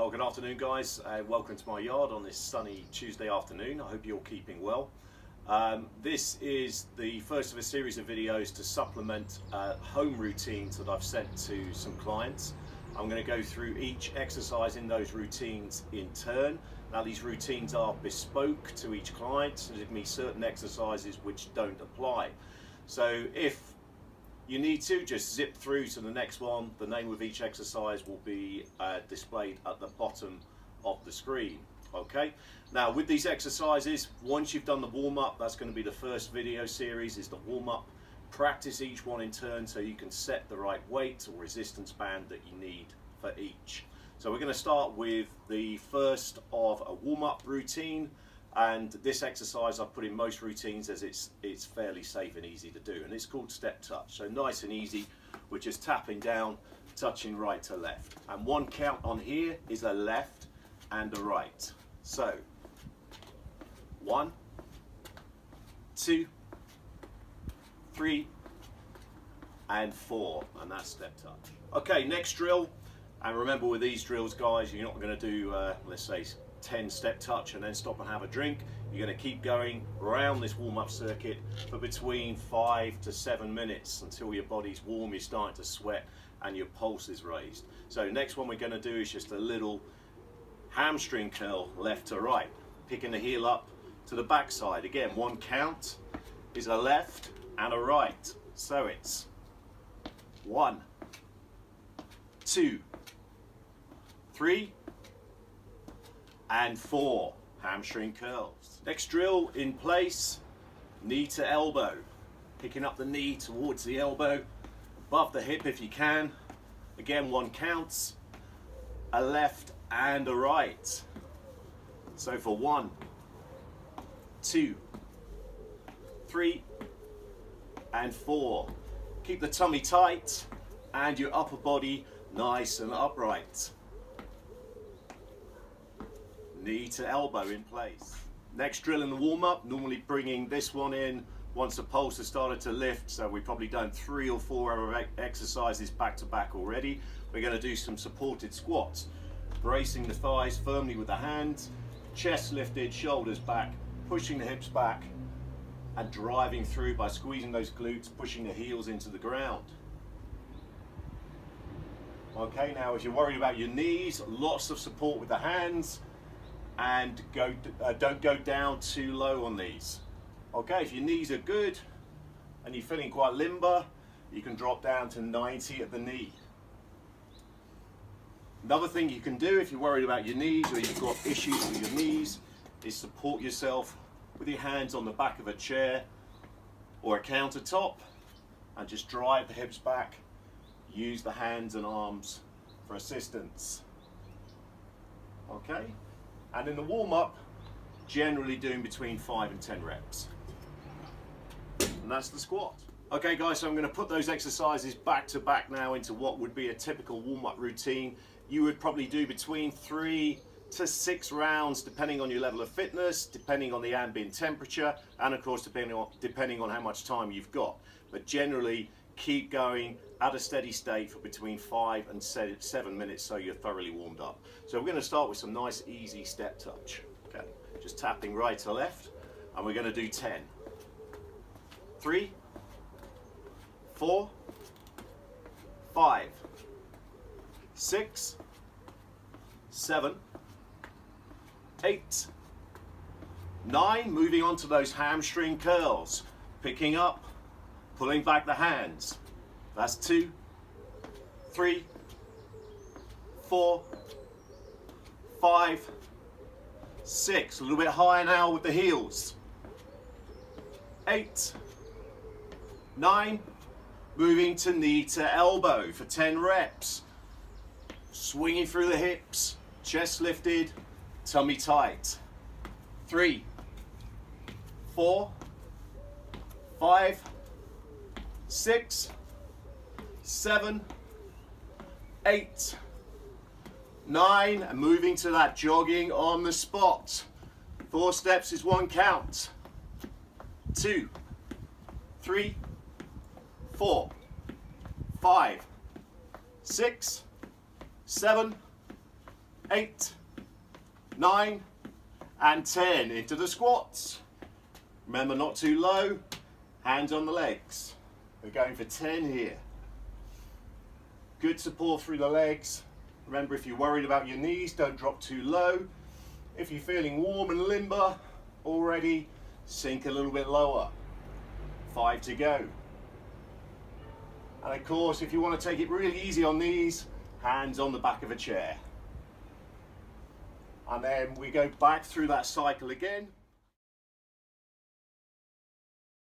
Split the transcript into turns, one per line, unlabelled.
Well, good afternoon guys, welcome to my yard on this sunny Tuesday afternoon. I hope you're keeping well. This is the first of a series of videos to supplement home routines that I've sent to some clients. I'm going to go through each exercise in those routines in turn. Now these routines are bespoke to each client, so there's going to be certain exercises which don't apply. So if you need to just zip through to the next one. The name of each exercise will be displayed at the bottom of the screen. Okay, now with these exercises, once you've done the warm-up, that's going to be the first video series, is the warm-up. Practice each one in turn so you can set the right weight or resistance band that you need for each. So we're going to start with the first of a warm-up routine. And this exercise I've put in most routines as it's fairly safe and easy to do, and it's called step touch. So nice and easy, we're just tapping down, touching right to left. And one count on here is a left and a right. So 1, 2, 3, and 4, and that's step touch. Okay, next drill. And remember with these drills, guys, you're not going to do, let's say, 10 step touch and then stop and have a drink. You're going to keep going around this warm-up circuit for between 5 to 7 minutes until your body's warm, you're starting to sweat and your pulse is raised. So next one we're going to do is just a little hamstring curl left to right, picking the heel up to the back side. Again, one count is a left and a right. So it's 1, 2, 3, and 4 hamstring curls. Next drill in place, knee to elbow, picking up the knee towards the elbow, above the hip if you can. Again, one counts, a left and a right. So for 1, 2, 3, and 4. Keep the tummy tight and your upper body nice and upright. Knee to elbow in place. Next drill in the warm-up, normally bringing this one in once the pulse has started to lift, so we've probably done 3 or 4 other exercises back to back already. We're going to do some supported squats, bracing the thighs firmly with the hands, chest lifted, shoulders back, pushing the hips back and driving through by squeezing those glutes, pushing the heels into the ground. Okay, now if you're worried about your knees, lots of support with the hands, and don't go down too low on these. Okay, if your knees are good and you're feeling quite limber, you can drop down to 90 at the knee. Another thing you can do if you're worried about your knees or you've got issues with your knees is support yourself with your hands on the back of a chair or a countertop and just drive the hips back. Use the hands and arms for assistance. Okay? And in the warm-up, generally doing between 5 and 10 reps. And that's the squat. Okay guys, so I'm going to put those exercises back to back now into what would be a typical warm-up routine. You would probably do between 3 to 6 rounds depending on your level of fitness, depending on the ambient temperature, and of course depending on how much time you've got. But generally, keep going at a steady state for between 5 and 7 minutes so you're thoroughly warmed up. So we're going to start with some nice easy step touch. Okay, just tapping right to left, and we're going to do 10. 3, 4, 5, 6, 7, 8, 9. Moving on to those hamstring curls, picking up, pulling back the hands. That's 2, 3, 4, 5, 6. A little bit higher now with the heels. 8, 9. Moving to knee to elbow for 10 reps. Swinging through the hips, chest lifted, tummy tight. 3, 4, 5, 6, 7, 8, 9, and moving to that jogging on the spot. 4 steps is 1 count. 2, 3, 4, 5, 6, 7, 8, 9, and 10. Into the squats. Remember, not too low, hands on the legs. We're going for 10 here. Good support through the legs. Remember, if you're worried about your knees, don't drop too low. If you're feeling warm and limber already, sink a little bit lower. 5 to go. And of course, if you want to take it really easy on these, hands on the back of a chair. And then we go back through that cycle again.